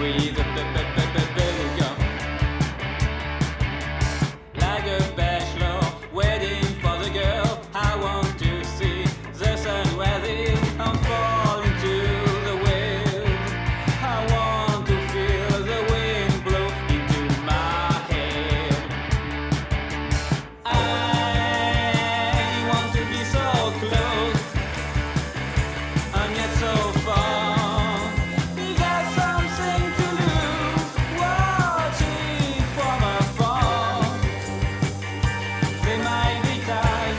with a bubble gum. Like a bachelor waiting for the girl. I want to see the sun weathering. I'm falling to the wave. I want to feel the wind blow into my head. I want to be so close and yet so far. We got something to lose, watching from afar. They might be tight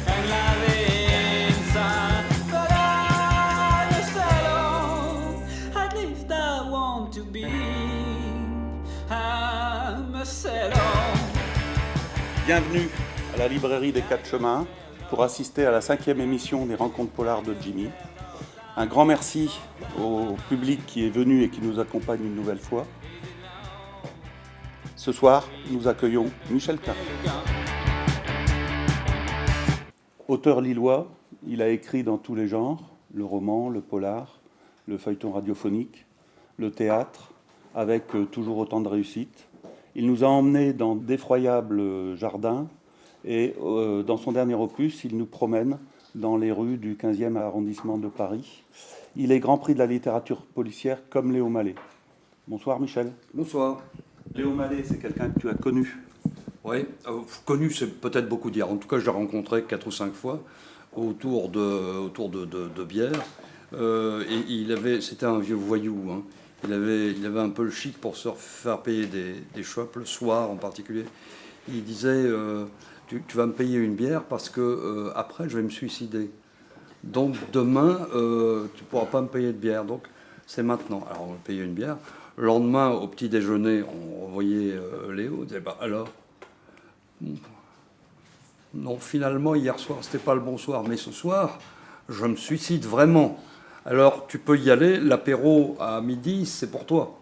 and lie inside, but I'm a salon. At least I want to be. I'm a salon. Bienvenue à la librairie des Quatre Chemins pour assister à la 5e émission des Rencontres Polars de Jimmy. Un grand merci au public qui est venu et qui nous accompagne une nouvelle fois. Ce soir, nous accueillons Michel Carré. Auteur lillois, il a écrit dans tous les genres, le roman, le polar, le feuilleton radiophonique, le théâtre, avec toujours autant de réussite. Il nous a emmenés dans d'effroyables jardins et dans son dernier opus, il nous promène dans les rues du 15e arrondissement de Paris. Il est Grand Prix de la littérature policière comme Léo Mallet. Bonsoir Michel. Bonsoir. Léo Mallet, c'est quelqu'un que tu as connu. Oui, connu, c'est peut-être beaucoup dire. En tout cas, je l'ai rencontré 4 ou 5 fois autour de bière. Et c'était un vieux voyou. Hein. Il avait un peu le chic pour se faire payer des chopes, le soir en particulier. Il disait tu vas me payer une bière parce que après je vais me suicider. Donc demain tu pourras pas me payer de bière. Donc c'est maintenant. Alors on va payer une bière. Le lendemain au petit déjeuner, on revoyait Léo. On disait alors non, finalement hier soir c'était pas le bon soir, mais ce soir je me suicide vraiment. Alors, tu peux y aller, l'apéro à midi, c'est pour toi.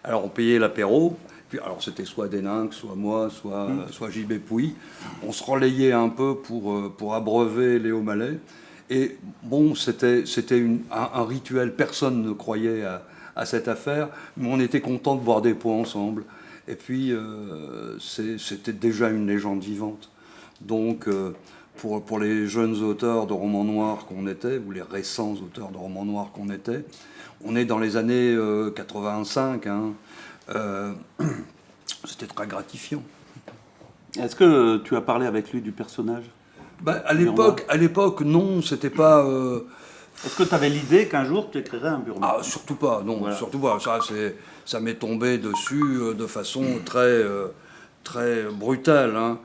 Alors, on payait l'apéro, puis alors c'était soit Deninck, soit moi, soit JB Pouy. On se relayait un peu pour abreuver Léo Mallet. Et bon, c'était un rituel, personne ne croyait à cette affaire, mais on était content de boire des pots ensemble. Et puis, c'était déjà une légende vivante. Donc... Pour les jeunes auteurs de romans noirs qu'on était, ou les récents auteurs de romans noirs qu'on était, on est dans les années 85. Hein, c'était très gratifiant. Est-ce que tu as parlé avec lui du personnage ? À l'époque, non, c'était pas... Est-ce que tu avais l'idée qu'un jour tu écrirais un Burma ? Ah, surtout pas, non, voilà. Surtout pas. Ça m'est tombé dessus de façon très brutale, hein.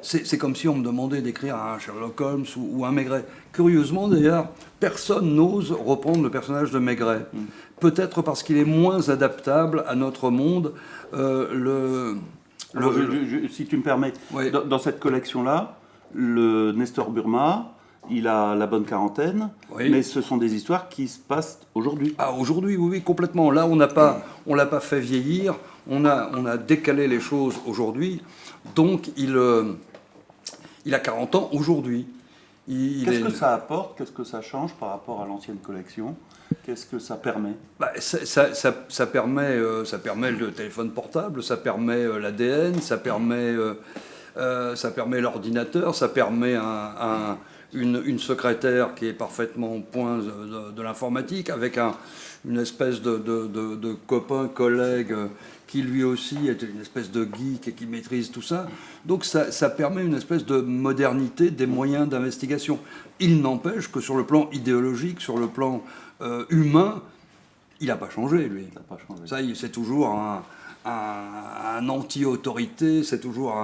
C'est comme si on me demandait d'écrire un Sherlock Holmes ou un Maigret. Curieusement d'ailleurs, personne n'ose reprendre le personnage de Maigret. Peut-être parce qu'il est moins adaptable à notre monde. Si tu me permets, oui. Dans cette collection-là, le Nestor Burma, il a la bonne quarantaine, oui. Mais ce sont des histoires qui se passent aujourd'hui. Ah, aujourd'hui, oui, complètement. Là, on l'a pas fait vieillir, on a décalé les choses aujourd'hui. Donc, il a 40 ans aujourd'hui. Qu'est-ce que ça apporte ? Qu'est-ce que ça change par rapport à l'ancienne collection ? Qu'est-ce que ça permet ? Ça permet le téléphone portable, ça permet l'ADN, ça permet l'ordinateur, ça permet une secrétaire qui est parfaitement au point de l'informatique, avec une espèce de copain, collègue, qui lui aussi est une espèce de geek et qui maîtrise tout ça. Donc ça permet une espèce de modernité des moyens d'investigation. Il n'empêche que sur le plan idéologique, sur le plan humain, il n'a pas changé, lui. Il n'a pas changé. Ça, c'est toujours un anti-autorité, c'est toujours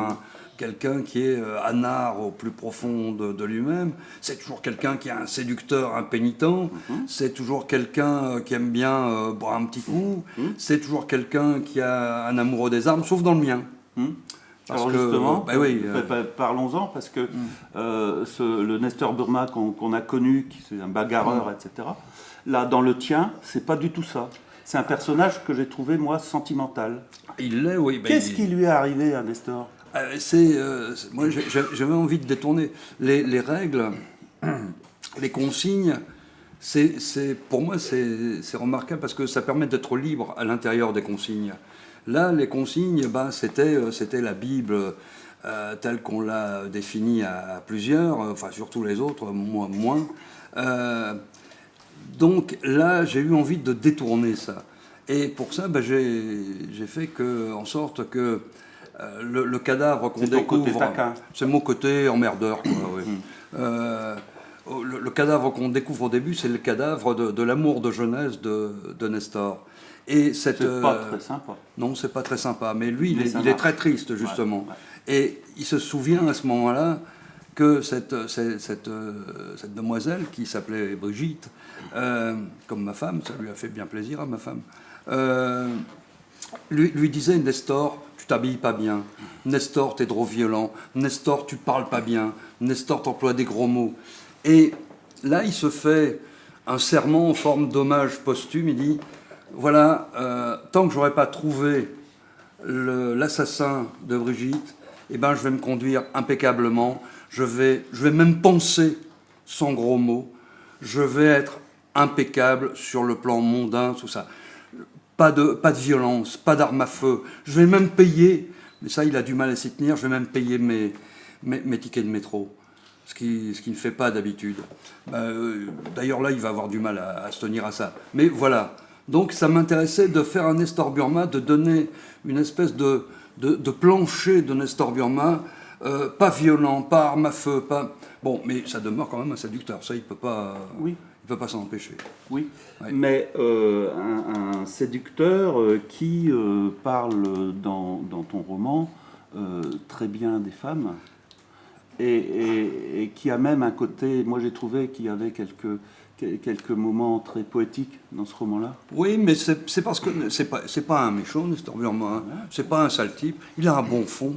quelqu'un qui est anard au plus profond de lui-même, c'est toujours quelqu'un qui est un séducteur impénitent, c'est toujours quelqu'un qui aime bien boire un petit coup, c'est toujours quelqu'un qui a un amoureux des armes, sauf dans le mien. Alors justement, parlons-en, parce que le Nestor Burma qu'on a connu, qui c'est un bagarreur, etc., là, dans le tien, c'est pas du tout ça. C'est un personnage que j'ai trouvé, moi, sentimental. Il l'est, oui. Qu'est-ce qui lui est arrivé à Nestor ? Moi, j'avais envie de détourner les règles, les consignes. Pour moi, c'est remarquable parce que ça permet d'être libre à l'intérieur des consignes. Là, les consignes, c'était la Bible telle qu'on l'a définie à plusieurs, enfin surtout les autres, moi moins. Donc là, j'ai eu envie de détourner ça. Et pour ça, j'ai fait en sorte que le cadavre qu'on découvre... C'est ton côté taquin. C'est mon côté emmerdeur, quoi, oui. Le cadavre qu'on découvre au début, c'est le cadavre de l'amour de jeunesse de Nestor. Et C'est pas très sympa. non, c'est pas très sympa. Mais lui, il ça est marche. très triste, justement. Ouais. Et il se souvient à ce moment-là que cette demoiselle, qui s'appelait Brigitte, comme ma femme, ça lui a fait bien plaisir à ma femme, lui disait, Nestor, tu t'habilles pas bien. Nestor, t'es trop violent. Nestor, tu parles pas bien. Nestor, t'emploies des gros mots. Et là, il se fait un serment en forme d'hommage posthume. Il dit, voilà, tant que j'aurai pas trouvé l'assassin de Brigitte, eh ben, je vais me conduire impeccablement. Je vais même penser sans gros mots. Je vais être impeccable sur le plan mondain, tout ça. Pas de violence, pas d'armes à feu. Je vais même payer, mais ça, il a du mal à s'y tenir, je vais même payer mes tickets de métro. Ce qui ne fait pas d'habitude. D'ailleurs, là, il va avoir du mal à se tenir à ça. Mais voilà. Donc, ça m'intéressait de faire un Nestor Burma, de donner une espèce de plancher de Nestor Burma, pas violent, pas arme à feu, pas... Bon, mais ça demeure quand même un séducteur. Ça, il peut pas... Oui. Il peut pas s'en empêcher. Oui, Ouais. mais un séducteur qui parle dans ton roman très bien des femmes et qui a même un côté, moi j'ai trouvé qu'il y avait quelques moments très poétiques dans ce roman-là. Oui, mais c'est parce que c'est pas un méchant, Nestor Burma. Hein. C'est pas un sale type. Il a un bon fond.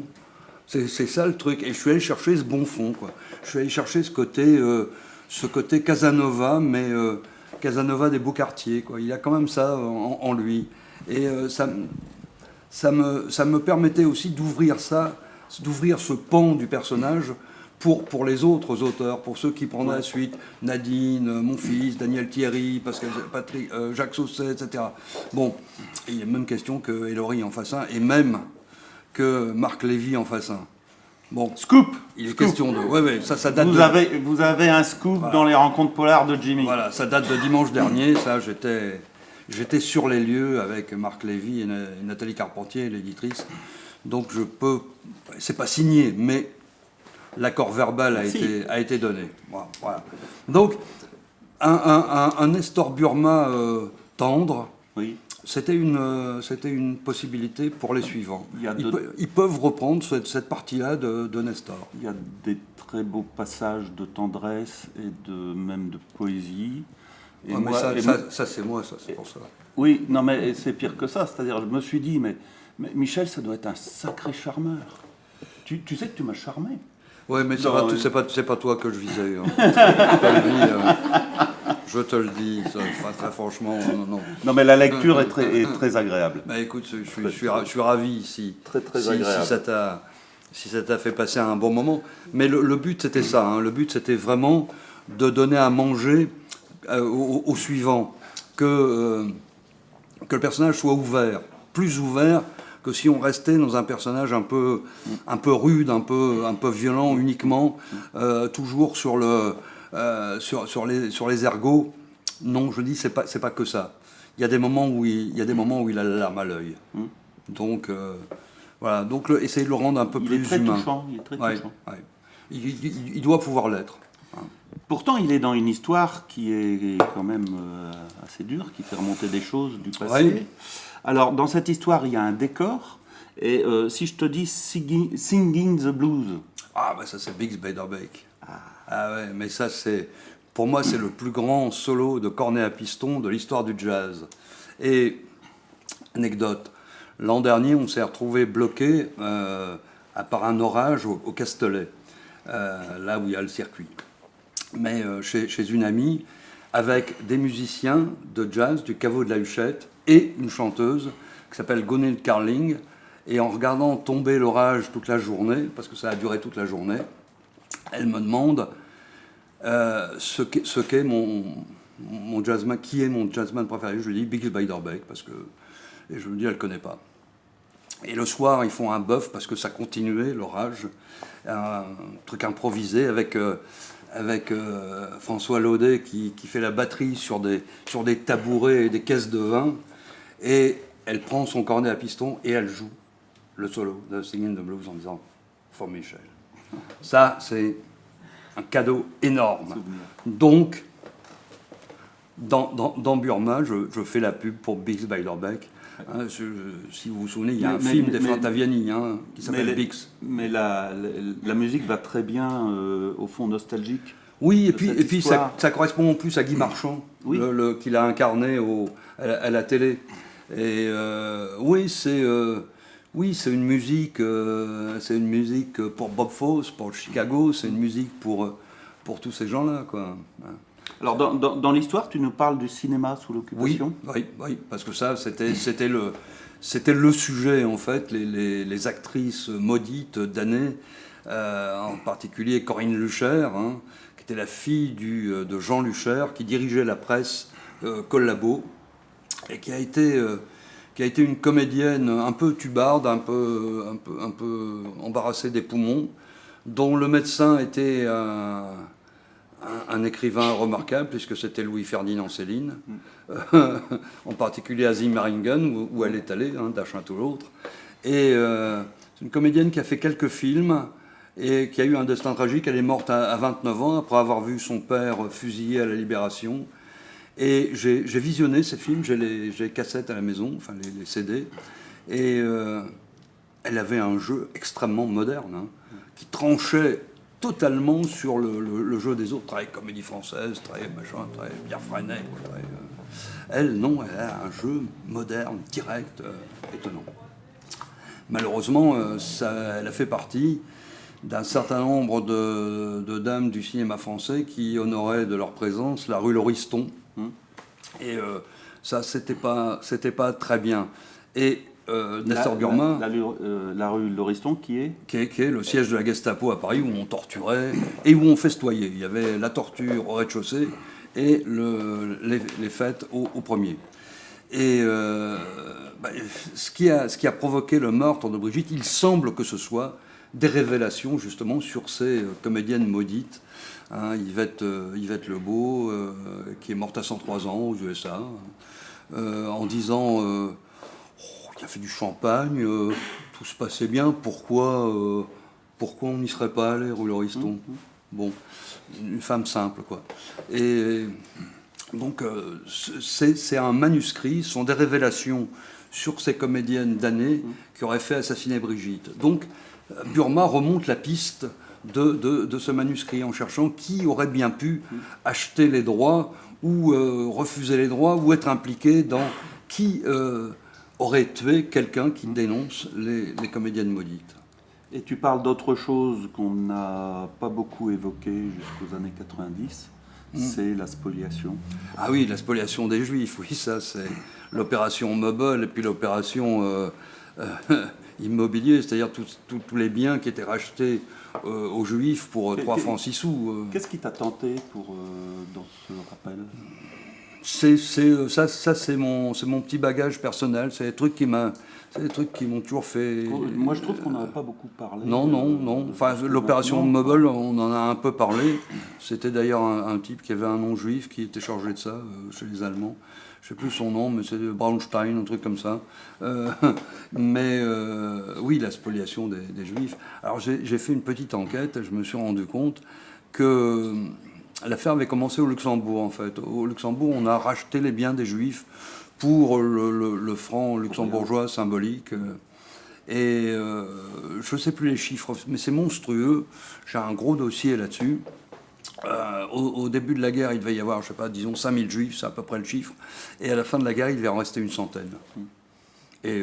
C'est ça le truc. Et je suis allé chercher ce bon fond, quoi. Je suis allé chercher ce côté Casanova, mais Casanova des beaux quartiers, quoi. Il a quand même ça en lui. Et ça me permettait aussi d'ouvrir ce pan du personnage pour les autres auteurs, pour ceux qui prendraient la suite, Nadine, mon fils, Daniel Thierry, Pascal Patrick, Jacques Sausset, etc. Bon, et il y a même question que Hélory en fasse un, et même que Marc Lévy en fasse un. Bon, Scoop. il est question de... Oui, ça date Vous avez un scoop dans les rencontres polars de Jimmy. Voilà, ça date de dimanche dernier. Ça, j'étais sur les lieux avec Marc Lévy et Nathalie Carpentier, l'éditrice. Donc je peux... C'est pas signé, mais l'accord verbal a été donné. Voilà. Donc, un Nestor Burma tendre... Oui. C'était une possibilité pour les suivants. Ils peuvent reprendre cette partie-là de Nestor. Il y a des très beaux passages de tendresse et même de poésie. Et Ouais, moi- mais et ça c'est moi, ça, c'est pour ça. Oui, non, mais c'est pire que ça. C'est-à-dire, je me suis dit, mais Michel, ça doit être un sacré charmeur. Tu sais que tu m'as charmé. Oui, mais Non, c'est pas toi que je visais. Hein. Je te le dis, très franchement, non. Non, mais la lecture est très agréable. Bah écoute, je suis ravi ici. Très agréable. Si ça t'a fait passer un bon moment. Mais le but, c'était ça. Hein. Le but, c'était vraiment de donner à manger au suivant. Que le personnage soit ouvert. Plus ouvert que si on restait dans un personnage un peu rude, un peu violent uniquement, toujours sur les ergots. Non, je dis, c'est pas que ça. Il y a des moments où il a la larme à l'œil. Donc, voilà. Donc, essayer de le rendre un peu plus humain. Il est très Ouais, touchant. ouais. Il doit pouvoir l'être. Pourtant, il est dans une histoire qui est quand même assez dure, qui fait remonter des choses du passé. Ouais. Alors, dans cette histoire, il y a un décor. Et si je te dis Singing the Blues, Ah, bah ça, c'est Biggs Beiderbecke. Ah ouais, mais ça, pour moi, c'est le plus grand solo de cornet à piston de l'histoire du jazz. Et, anecdote, l'an dernier, on s'est retrouvé bloqué par un orage au Castellet, là où il y a le circuit. Mais chez une amie, avec des musiciens de jazz du Caveau de la Huchette et une chanteuse qui s'appelle Gonil Carling. Et en regardant tomber l'orage toute la journée, parce que ça a duré toute la journée, elle me demande ce qu'est mon jazzman, qui est mon jazzman préféré? Je lui dis Biggs Beiderbecke, parce que, et je me dis, elle ne connaît pas. Et le soir, ils font un bœuf parce que ça continuait, l'orage, un truc improvisé avec François Laudet qui fait la batterie sur des tabourets et des caisses de vin. Et elle prend son cornet à piston et elle joue le solo de Singing the Blues en disant For Michel. Ça, c'est un cadeau énorme. Donc, dans Burma, je fais la pub pour Biggs Beiderbecke. Hein, si vous vous souvenez, il y a un film d'Efraim Taviani qui s'appelle Biggs. Mais la musique va très bien, au fond, nostalgique. Oui, et puis ça correspond en plus à Guy Marchand, oui. Qu'il a incarné à la télé. Et oui, c'est une musique pour Bob Fosse, pour Chicago, c'est une musique pour tous ces gens-là, quoi. Alors, dans l'histoire, tu nous parles du cinéma sous l'occupation ? Oui, parce que ça, c'était le sujet, en fait, les actrices maudites d'années, en particulier Corinne Lucher, hein, qui était la fille de Jean Lucher, qui dirigeait la presse Collabo, et qui a été une comédienne un peu tubarde, un peu embarrassée des poumons, dont le médecin était un écrivain remarquable, puisque c'était Louis-Ferdinand Céline, en particulier à Zimringen, où elle est allée, hein, d'un chien à l'autre. Et c'est une comédienne qui a fait quelques films et qui a eu un destin tragique. Elle est morte à 29 ans, après avoir vu son père fusillé à la Libération. Et j'ai visionné ces films, j'ai les cassettes à la maison, enfin les CD, et elle avait un jeu extrêmement moderne, hein, qui tranchait totalement sur le jeu des autres, très comédie française, très machin, très Pierre Freinet. Elle, non, elle a un jeu moderne, direct, étonnant. Malheureusement, elle a fait partie d'un certain nombre de dames du cinéma français qui honoraient de leur présence la rue Lauriston. Et ça, c'était pas très bien. Et Nestor Burma, la rue Lauriston, qui est le siège de la Gestapo à Paris, où on torturait et où on festoyait. Il y avait la torture au rez-de-chaussée et les fêtes au premier. Et ce qui a provoqué le meurtre de Brigitte, il semble que ce soit des révélations justement sur ces comédiennes maudites. Hein, Yvette Lebeau, qui est morte à 103 ans aux USA, en disant il a fait du champagne, tout se passait bien, pourquoi on n'y serait pas allé, rue Lauriston? Bon, une femme simple, quoi. Et donc, c'est un manuscrit, ce sont des révélations sur ces comédiennes d'années qui auraient fait assassiner Brigitte. Donc, Burma remonte la piste de ce manuscrit en cherchant qui aurait bien pu acheter les droits ou refuser les droits ou être impliqué dans qui aurait tué quelqu'un qui dénonce les comédiennes maudites. Et tu parles d'autre chose qu'on n'a pas beaucoup évoqué jusqu'aux années 90, c'est la spoliation. Ah oui, la spoliation des Juifs, oui, ça c'est l'opération Mobile et puis l'opération immobilier, c'est-à-dire tous les biens qui étaient rachetés aux Juifs pour 3 francs 6 sous. Qu'est-ce qui t'a tenté dans ce rappel ? C'est mon petit bagage personnel, c'est des trucs qui m'ont toujours fait... Moi je trouve qu'on n'en a pas beaucoup parlé. Non. Enfin, l'opération Mobile, on en a un peu parlé. C'était d'ailleurs un type qui avait un nom juif qui était chargé de ça chez les Allemands. Je ne sais plus son nom, mais c'est Braunstein, un truc comme ça. Mais oui, la spoliation des Juifs. Alors j'ai fait une petite enquête et je me suis rendu compte que l'affaire avait commencé au Luxembourg, en fait. Au Luxembourg, on a racheté les biens des Juifs pour le franc luxembourgeois symbolique. Et je ne sais plus les chiffres, mais c'est monstrueux. J'ai un gros dossier là-dessus. Au début de la guerre, il devait y avoir, je sais pas, disons 5000 Juifs, c'est à peu près le chiffre. Et à la fin de la guerre, il devait en rester une centaine. Et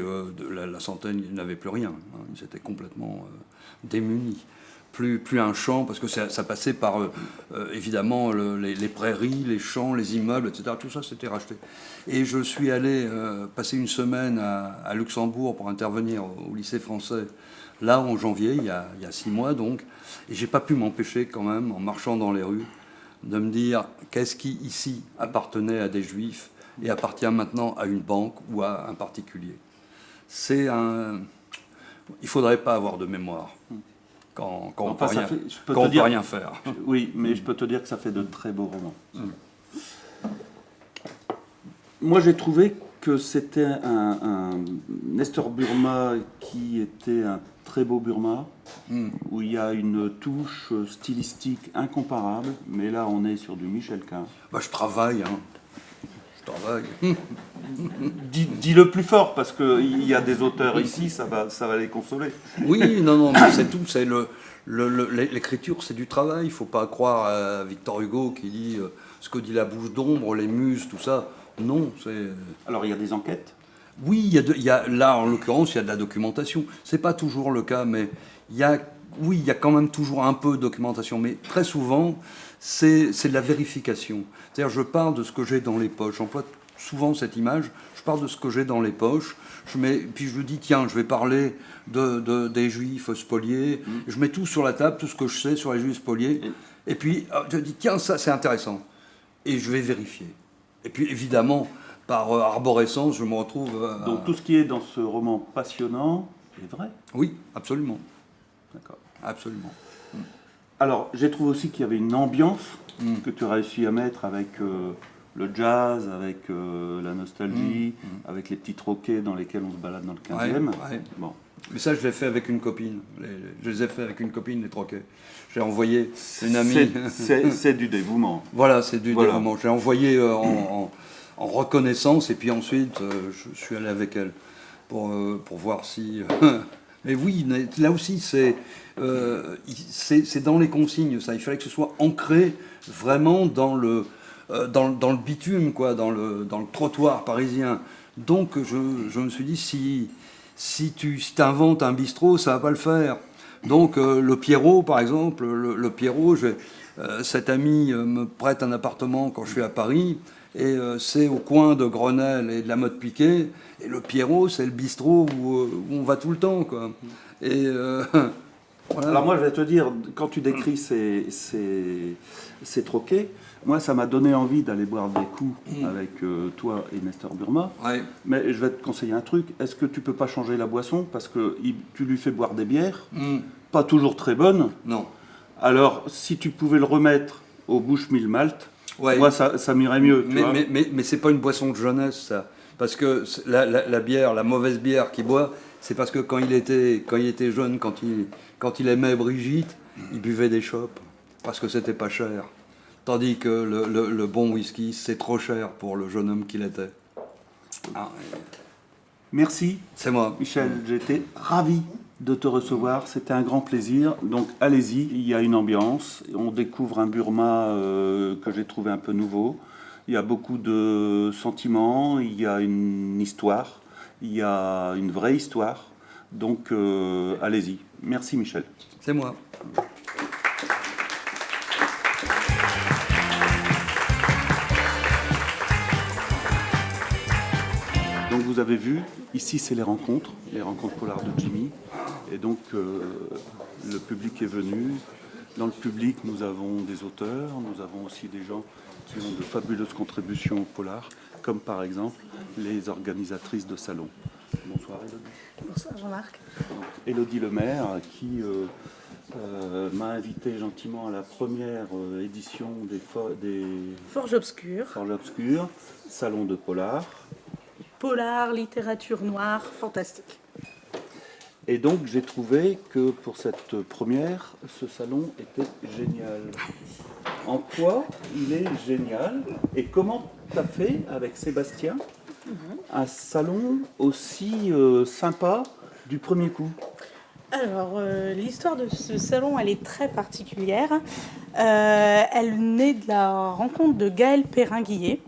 la centaine, ils n'avaient plus rien. Hein. Ils étaient complètement démunis. Plus un champ, parce que ça passait par, évidemment, les prairies, les champs, les immeubles, etc. Tout ça, c'était racheté. Et je suis allé passer une semaine à Luxembourg pour intervenir au lycée français, là, en janvier, il y a 6 mois, donc. Et j'ai pas pu m'empêcher, quand même, en marchant dans les rues, de me dire qu'est-ce qui, ici, appartenait à des juifs et appartient maintenant à une banque ou à un particulier. Il ne faudrait pas avoir de mémoire quand on ne peut rien faire. Oui, mais je peux te dire que ça fait de très beaux romans. Moi, j'ai trouvé que c'était un Nestor Burma qui était un très beau Burma, où il y a une touche stylistique incomparable, mais là, on est sur du Michel Quint. Bah, je travaille. Je travaille. Dis-le plus fort, parce qu'il y a des auteurs ici, ça va les consoler. Oui, non, mais c'est tout. C'est l'écriture, c'est du travail. Il ne faut pas croire à Victor Hugo qui dit ce que dit la bouche d'ombre, les muses, tout ça. Non, c'est... Alors, il y a des enquêtes. Oui, là, en l'occurrence, il y a de la documentation. Ce n'est pas toujours le cas, mais il y a quand même toujours un peu de documentation. Mais très souvent, c'est de la vérification. C'est-à-dire, je parle de ce que j'ai dans les poches. J'emploie souvent cette image. Je parle de ce que j'ai dans les poches. Puis je me dis, tiens, je vais parler des juifs spoliés. Je mets tout sur la table, tout ce que je sais sur les juifs spoliés. Et puis, je dis, tiens, ça, c'est intéressant. Et je vais vérifier. Et puis, évidemment, par arborescence, je me retrouve... Donc tout ce qui est dans ce roman passionnant est vrai. Oui, absolument. D'accord. Absolument. Alors, j'ai trouvé aussi qu'il y avait une ambiance que tu as réussi à mettre avec le jazz, avec la nostalgie, avec les petits troquets dans lesquels on se balade dans le 15e. Ouais. Bon. Mais ça, je l'ai fait avec une copine. Je les ai fait avec une copine, les troquets. J'ai envoyé une amie... C'est du dévouement. Voilà, c'est du dévouement. Je l'ai envoyé en reconnaissance, et puis ensuite, je suis allé avec elle pour voir si... Mais oui, là aussi, c'est dans les consignes, ça. Il fallait que ce soit ancré vraiment dans le bitume, quoi, dans le trottoir parisien. Donc, je me suis dit, si tu inventes un bistrot, ça va pas le faire. Donc, le Pierrot, par exemple, le Pierrot, cet ami me prête un appartement quand je suis à Paris, et c'est au coin de Grenelle et de la Motte-Piquet, et le Pierrot, c'est le bistrot où on va tout le temps, quoi. Et voilà. Alors moi, je vais te dire, quand tu décris ces troquets, moi, ça m'a donné envie d'aller boire des coups avec toi et Nestor Burma. Ouais. Mais je vais te conseiller un truc. Est-ce que tu peux pas changer la boisson? Parce que tu lui fais boire des bières, pas toujours très bonnes. Non. Alors, si tu pouvais le remettre au Bushmill Malt, Ouais. moi, ça m'irait mieux. Tu vois. Mais c'est pas une boisson de jeunesse, ça. Parce que la bière, la mauvaise bière qu'il boit, c'est parce que quand il était jeune, quand il aimait Brigitte, il buvait des chopes. Parce que c'était pas cher. Tandis que le bon whisky, c'est trop cher pour le jeune homme qu'il était. Merci. C'est moi. Michel, j'étais ravi de te recevoir. C'était un grand plaisir. Donc allez-y, il y a une ambiance. On découvre un Burma que j'ai trouvé un peu nouveau. Il y a beaucoup de sentiments, il y a une histoire, il y a une vraie histoire. Donc allez-y. Merci Michel. C'est moi. Donc vous avez vu, ici c'est les rencontres polars de Jimmy. Et donc le public est venu. Dans le public, nous avons des auteurs, nous avons aussi des gens qui ont de fabuleuses contributions au polar, comme par exemple les organisatrices de salons. Bonsoir Élodie. Bonsoir Jean-Marc. Élodie Lemaire qui m'a invité gentiment à la première édition des Forges obscures. Forges obscures, salon de polar. Polar, littérature noire, fantastique. Et donc j'ai trouvé que pour cette première, ce salon était génial. En quoi il est génial? Et comment tu as fait avec Sébastien un salon aussi sympa du premier coup? Alors, l'histoire de ce salon, elle est très particulière. Elle naît de la rencontre de Gaëlle Perrin-Guillet,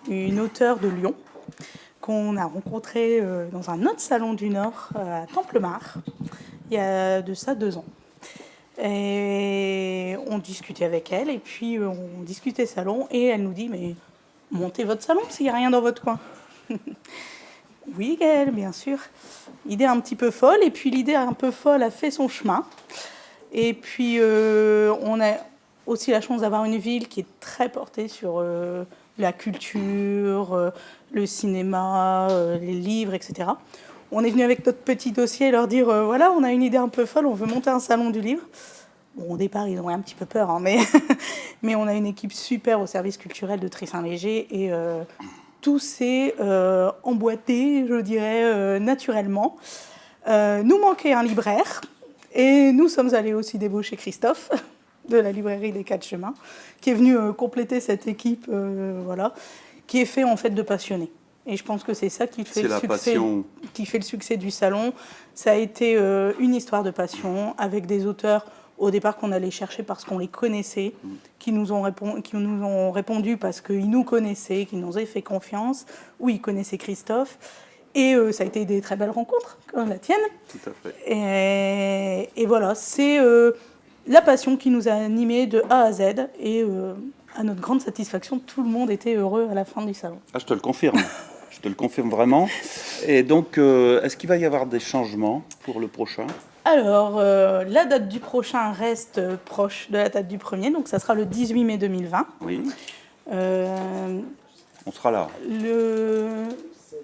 une auteure de Lyon, qu'on a rencontrée dans un autre salon du Nord, à Templemar, il y a de ça 2 ans. Et on discutait avec elle, et puis on discutait salon, et elle nous dit « Mais montez votre salon s'il n'y a rien dans votre coin !» Oui, Gaëlle, bien sûr. Idée un petit peu folle, et puis l'idée un peu folle a fait son chemin. Et puis on aussi la chance d'avoir une ville qui est très portée sur la culture, le cinéma, les livres, etc. On est venu avec notre petit dossier leur dire voilà, on a une idée un peu folle, on veut monter un salon du livre. Bon, au départ, ils ont eu un petit peu peur, hein, mais on a une équipe super au service culturel de Try-Saint-Léger et tout s'est emboîté, je dirais, naturellement. Nous manquait un libraire et nous sommes allés aussi débaucher Christophe de la librairie des Quatre Chemins, qui est venu compléter cette équipe, voilà, qui est fait en fait de passionnés. Et je pense que c'est ça qui fait, qui fait le succès du salon. Ça a été une histoire de passion avec des auteurs au départ qu'on allait chercher parce qu'on les connaissait, qui nous ont répondu parce qu'ils nous connaissaient, qui nous ont fait confiance, ou ils connaissaient Christophe. Et ça a été des très belles rencontres, comme la tienne. Tout à fait. Et voilà, c'est la passion qui nous a animés de A à Z. Et à notre grande satisfaction, tout le monde était heureux à la fin du salon. Ah, je te le confirme. Je te le confirme vraiment. Et donc, est-ce qu'il va y avoir des changements pour le prochain ? Alors, la date du prochain reste proche de la date du premier, donc ça sera le 18 mai 2020. Oui. On sera là.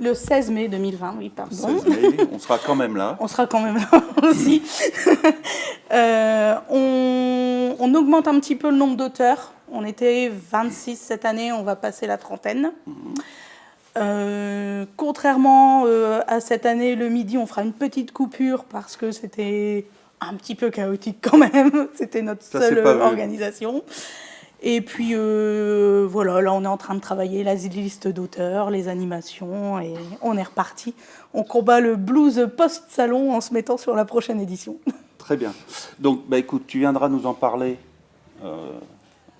Le 16 mai 2020, oui, pardon. 16 mai, on sera quand même là. On sera quand même là aussi. On augmente un petit peu le nombre d'auteurs. On était 26 cette année, on va passer la trentaine. Contrairement à cette année, le midi, on fera une petite coupure parce que c'était un petit peu chaotique quand même. C'était notre seule organisation. Et puis voilà, là on est en train de travailler la liste d'auteurs, les animations, et on est reparti. On combat le blues post-salon en se mettant sur la prochaine édition. Très bien. Donc, écoute, tu viendras nous en parler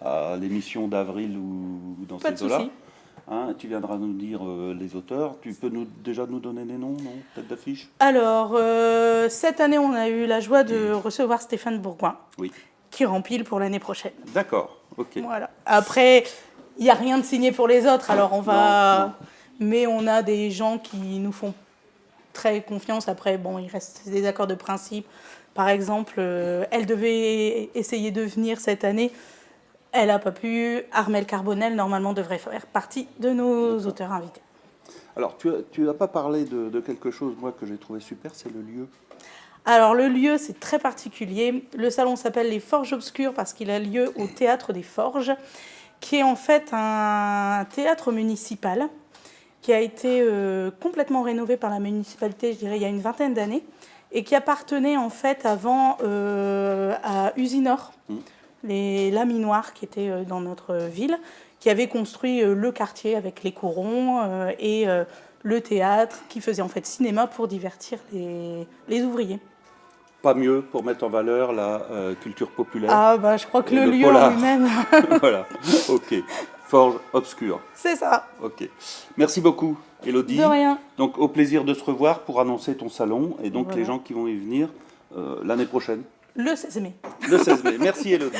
à l'émission d'avril ou dans ces eaux-là. Hein, tu viendras nous dire les auteurs. Tu peux déjà nous donner des noms, non ? Tête d'affiche ? Alors, cette année, on a eu la joie de recevoir Stéphane Bourgoin, qui rempile pour l'année prochaine. D'accord, ok. Voilà. Après, il n'y a rien de signé pour les autres, alors on va... Non. Mais on a des gens qui nous font très confiance. Après, bon, il reste des accords de principe. Par exemple, elle devait essayer de venir cette année. Elle n'a pas pu. Armelle Carbonel, normalement, devrait faire partie de nos auteurs invités. Alors, tu n'as pas parlé de quelque chose, moi, que j'ai trouvé super, c'est le lieu. Alors, le lieu, c'est très particulier. Le salon s'appelle Les Forges Obscures parce qu'il a lieu au Théâtre des Forges, qui est en fait un théâtre municipal qui a été complètement rénové par la municipalité, je dirais, il y a une vingtaine d'années, et qui appartenait en fait avant à Usinor, les laminoirs qui étaient dans notre ville, qui avaient construit le quartier avec les corons et le théâtre, qui faisait en fait cinéma pour divertir les ouvriers. Pas mieux pour mettre en valeur la culture populaire. Ah bah je crois que le lieu en lui-même. Voilà, ok. Forge obscure. C'est ça. Ok. Merci beaucoup, Élodie. De rien. Donc au plaisir de se revoir pour annoncer ton salon et donc les gens qui vont y venir l'année prochaine. Le 16 mai. Le 16 mai. Merci, Élodie.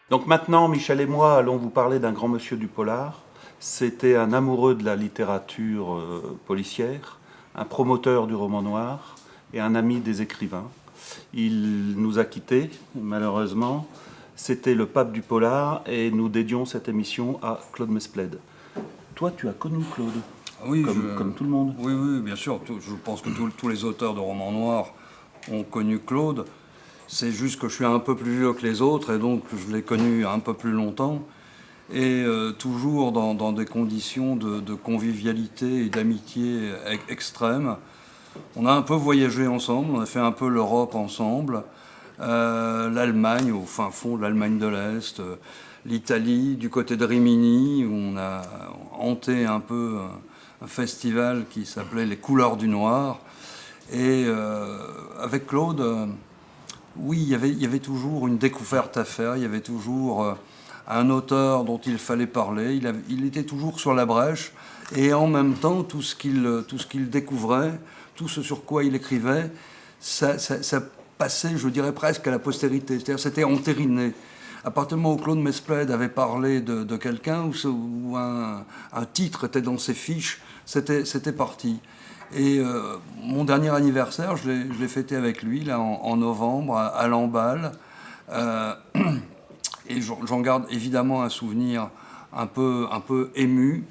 Donc maintenant, Michel et moi allons vous parler d'un grand monsieur du polar. C'était un amoureux de la littérature policière, un promoteur du roman noir et un ami des écrivains. Il nous a quittés, malheureusement. C'était le pape du polar et nous dédions cette émission à Claude Mesplède. Toi, tu as connu Claude, oui, comme tout le monde. Oui, bien sûr. Je pense que tous les auteurs de romans noirs ont connu Claude. C'est juste que je suis un peu plus vieux que les autres et donc je l'ai connu un peu plus longtemps. Et toujours dans des conditions de convivialité et d'amitié extrême. On a un peu voyagé ensemble, on a fait un peu l'Europe ensemble, l'Allemagne, au fin fond de l'Allemagne de l'Est, l'Italie, du côté de Rimini, où on a hanté un peu un festival qui s'appelait Les Couleurs du Noir. Et avec Claude, oui, il y avait toujours une découverte à faire, il y avait toujours un auteur dont il fallait parler, il était toujours sur la brèche, et en même temps, tout ce qu'il découvrait, tout ce sur quoi il écrivait, ça passait, je dirais, presque à la postérité, c'est-à-dire c'était entériné. À partir du moment où Claude Mesplède avait parlé de quelqu'un, où un titre était dans ses fiches, c'était parti. Et mon dernier anniversaire, je l'ai fêté avec lui, là, en novembre, à Lamballe. Et j'en garde évidemment un souvenir un peu ému.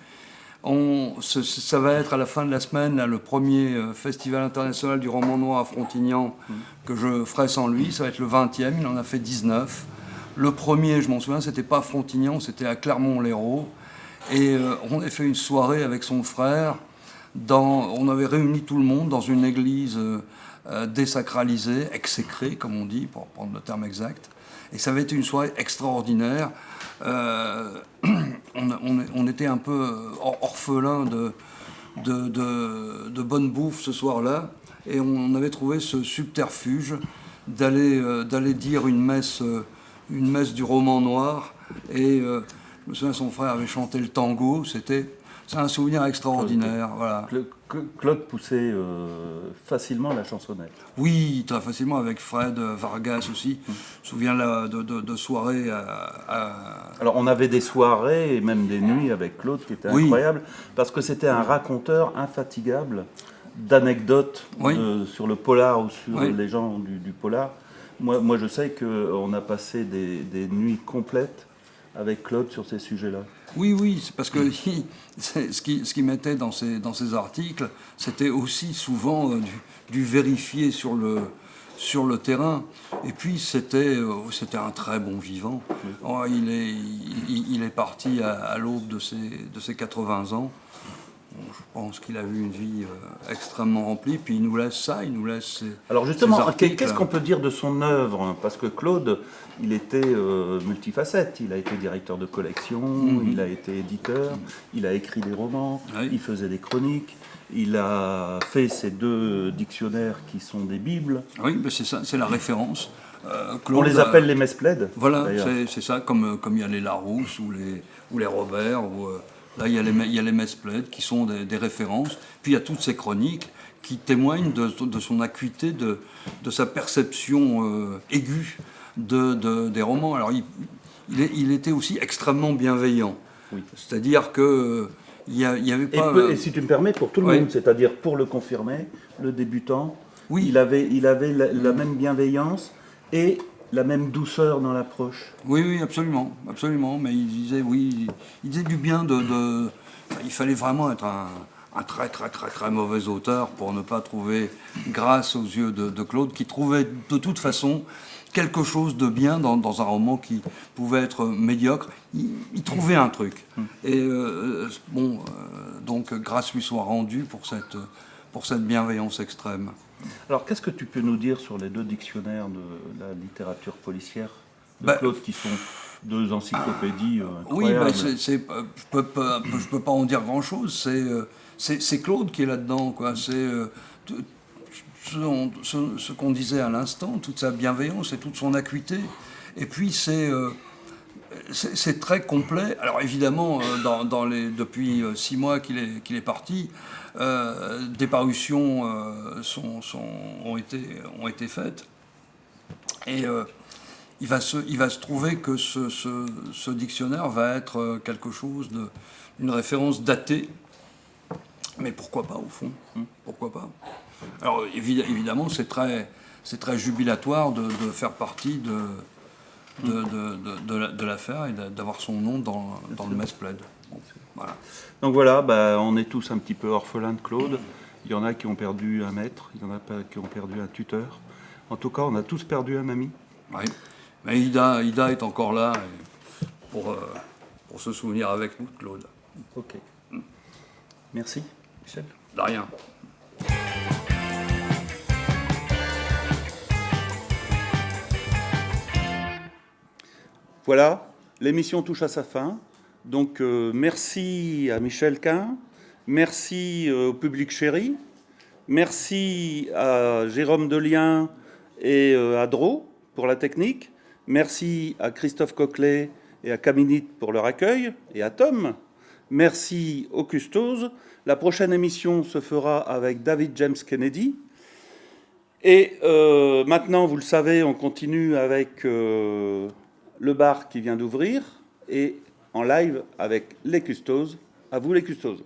Ça va être à la fin de la semaine là, le premier festival international du roman noir à Frontignan que je ferai sans lui. Ça va être le 20e, il en a fait 19. Le premier, je m'en souviens, c'était pas à Frontignan, c'était à Clermont-Lérault. Et on a fait une soirée avec son frère. On avait réuni tout le monde dans une église désacralisée, exécrée, comme on dit, pour prendre le terme exact. Et ça avait été une soirée extraordinaire. On était un peu orphelins de bonne bouffe ce soir-là. Et on avait trouvé ce subterfuge d'aller dire une messe du roman noir. Et je me souviens, son frère avait chanté le tango. C'est un souvenir extraordinaire. Voilà. Claude poussait facilement la chansonnette. Oui, très facilement, avec Fred Vargas aussi. Je me souviens là, de soirées Alors on avait des soirées et même des nuits avec Claude qui étaient incroyables, parce que c'était un raconteur infatigable d'anecdotes sur le polar ou sur les gens du polar. Moi je sais qu'on a passé des nuits complètes avec Claude sur ces sujets-là. Oui, c'est parce que ce qui mettait dans ces articles, c'était aussi souvent du vérifié sur le terrain. Et puis c'était un très bon vivant. Oh, il est parti à l'aube de ses 80 ans. Je pense qu'il a eu une vie extrêmement remplie, puis il nous laisse ça, il nous laisse Alors justement, ses articles. qu'est-ce qu'on peut dire de son œuvre? Parce que Claude, il était multifacette. Il a été directeur de collection, il a été éditeur, il a écrit des romans, il faisait des chroniques, il a fait ces 2 dictionnaires qui sont des bibles. Oui, mais c'est ça, c'est la référence. Claude, on les appelle les Mesplaides. Voilà, c'est ça, comme il y a les Larousse ou les Robert. Là, il y a les Mesplaides qui sont des références. Puis il y a toutes ces chroniques qui témoignent de son acuité, de sa perception aiguë des romans. Alors, il était aussi extrêmement bienveillant. Oui. C'est-à-dire que il y avait pas... Et si tu me permets, pour tout le monde, c'est-à-dire pour le confirmé, le débutant, il avait la même bienveillance et la même douceur dans l'approche. Oui, absolument. Mais il disait, il disait du bien il fallait vraiment être un très, très, très, très mauvais auteur pour ne pas trouver grâce aux yeux de Claude, qui trouvait de toute façon quelque chose de bien dans un roman qui pouvait être médiocre. Il trouvait un truc. Et donc, grâce lui soit rendue pour cette bienveillance extrême. Alors, qu'est-ce que tu peux nous dire sur les 2 dictionnaires de la littérature policière de Claude, qui sont 2 encyclopédies incroyables? Oui, je peux pas en dire grand-chose. C'est Claude qui est là-dedans, quoi. C'est ce qu'on disait à l'instant, toute sa bienveillance et toute son acuité. Et puis c'est très complet. Alors évidemment, depuis 6 mois qu'il est parti, des parutions ont été faites. Et il va se trouver que ce dictionnaire va être quelque chose d'une référence datée. Mais pourquoi pas, au fond? Pourquoi pas? Alors évidemment, c'est très jubilatoire de faire partie de l'affaire et d'avoir son nom dans le Mesplaid. Bon, voilà. Donc voilà, on est tous un petit peu orphelins de Claude. Il y en a qui ont perdu un maître, il y en a pas qui ont perdu un tuteur. En tout cas, on a tous perdu un ami. Oui, mais Ida est encore là pour se souvenir avec nous de Claude. Ok. Merci, Michel. De rien. Voilà, l'émission touche à sa fin. Donc merci à Michel Quin, merci au public chéri, merci à Jérôme Delien et à Dro pour la technique, merci à Christophe Coquelet et à Caminite pour leur accueil, et à Tom. Merci aux Custos. La prochaine émission se fera avec David James Kennedy. Et maintenant, vous le savez, on continue avec le bar qui vient d'ouvrir et en live avec les Custos. À vous les Custos.